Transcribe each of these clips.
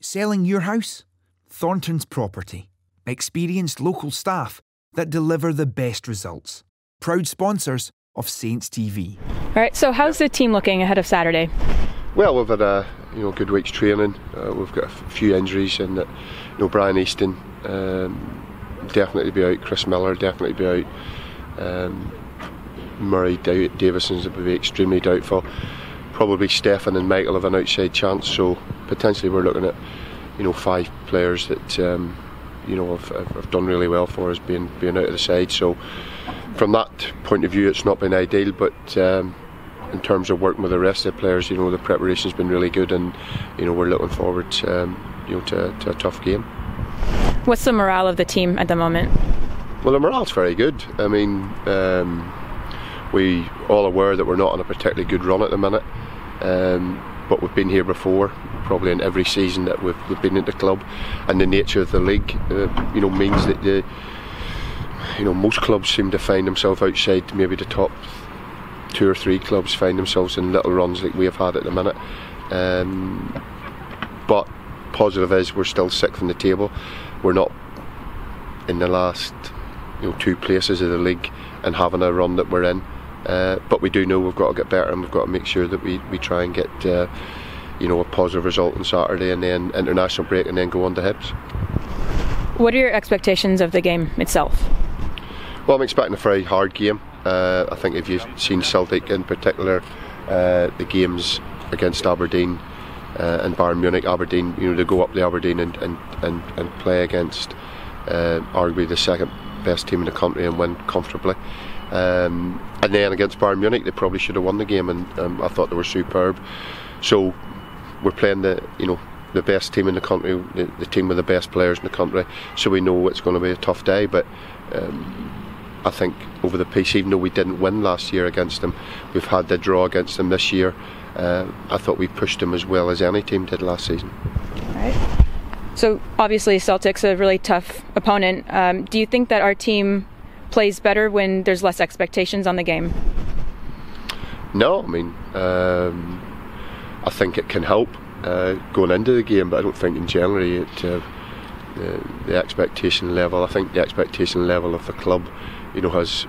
Selling your house? Thornton's Property. Experienced local staff that deliver the best results. Proud sponsors of Saints TV. All right, so how's the team looking ahead of Saturday? Well, we've had a good week's training. We've got a few injuries, and Brian Easton definitely be out. Chris Miller definitely be out. Murray Davison's will be extremely doubtful. Probably Stefan and Michael have an outside chance. So potentially we're looking at 5 players that have done really well for us being out of the side. So from that point of view, it's not been ideal, but in terms of working with the rest of the players, the preparation's been really good, and we're looking forward to a tough game. What's the morale of the team at the moment? Well, the morale's very good. I mean, we all aware that we're not on a particularly good run at the minute, but we've been here before, probably in every season that we've been at the club, and the nature of the league means that most clubs seem to find themselves outside. Maybe the top 2 or 3 clubs find themselves in little runs like we have had at the minute, but positive is we're still 6th in the table. We're not in the last 2 places of the league and having a run that we're in, but we do know we've got to get better, and we've got to make sure that we try and get a positive result on Saturday, and then international break, and then go on to Hibs. What are your expectations of the game itself? Well, I'm expecting a very hard game. I think if you've seen Celtic in particular, the games against Aberdeen and Bayern Munich, Aberdeen, they go up to Aberdeen and play against arguably the 2nd best team in the country and win comfortably. And then against Bayern Munich, they probably should have won the game, and I thought they were superb. So we're playing the best team in the country, the team with the best players in the country. So we know it's going to be a tough day, but I think over the piece, even though we didn't win last year against them, we've had the draw against them this year. I thought we pushed them as well as any team did last season. Right. So obviously Celtic's a really tough opponent. Do you think that our team plays better when there's less expectations on the game? No, I mean, I think it can help going into the game, but I don't think in generally the expectation level. I think the expectation level of the club has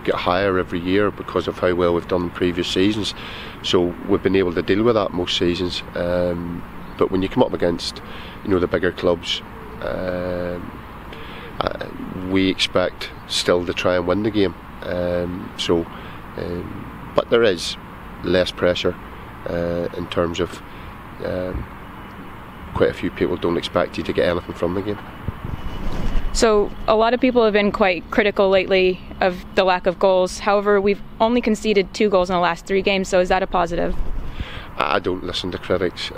get higher every year because of how well we've done in previous seasons. So we've been able to deal with that most seasons. But when you come up against the bigger clubs, we expect still to try and win the game. But there is less pressure in terms of quite a few people don't expect you to get anything from the game. So a lot of people have been quite critical lately of the lack of goals. However, we've only conceded 2 goals in the last 3 games, so is that a positive? I don't listen to critics.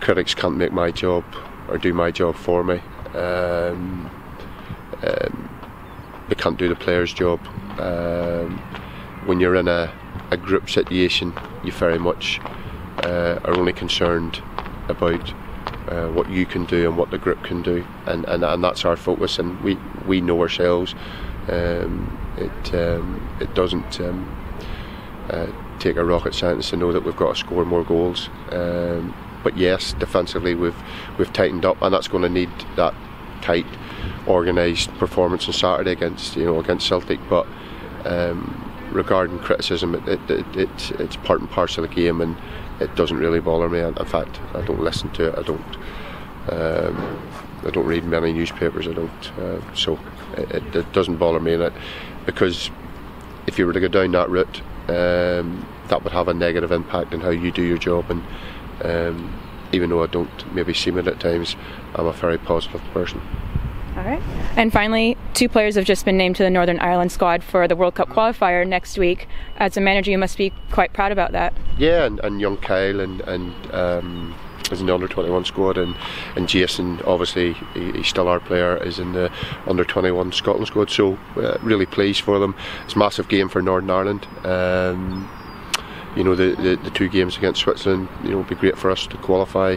Critics can't make my job or do my job for me. They can't do the player's job. When you're in a group situation, you very much are only concerned about what you can do and what the group can do, and that's our focus, and we know ourselves. It doesn't take a rocket scientist to know that we've got to score more goals, but yes, defensively we've tightened up, and that's going to need that tight, organised performance on Saturday against Celtic. But regarding criticism, it's part and parcel of the game, and it doesn't really bother me. In fact, I don't listen to it. I don't read many newspapers. I don't. So it doesn't bother me, because if you were to go down that route, that would have a negative impact on how you do your job. And even though I don't maybe seem it at times, I'm a very positive person. All right. And finally, 2 players have just been named to the Northern Ireland squad for the World Cup qualifier next week. As a manager, you must be quite proud about that. Yeah, and young Kyle and is in the under-21 squad, and Jason, obviously he's still our player, is in the under-21 Scotland squad. So really pleased for them. It's a massive game for Northern Ireland. The 2 games against Switzerland, would be great for us to qualify,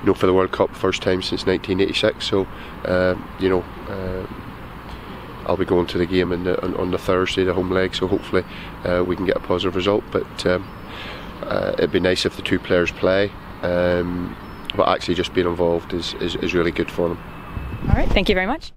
for the World Cup, first time since 1986. So, I'll be going to the game on the Thursday, the home leg. So hopefully we can get a positive result. But it'd be nice if the 2 players play. but actually just being involved is really good for them. All right, thank you very much.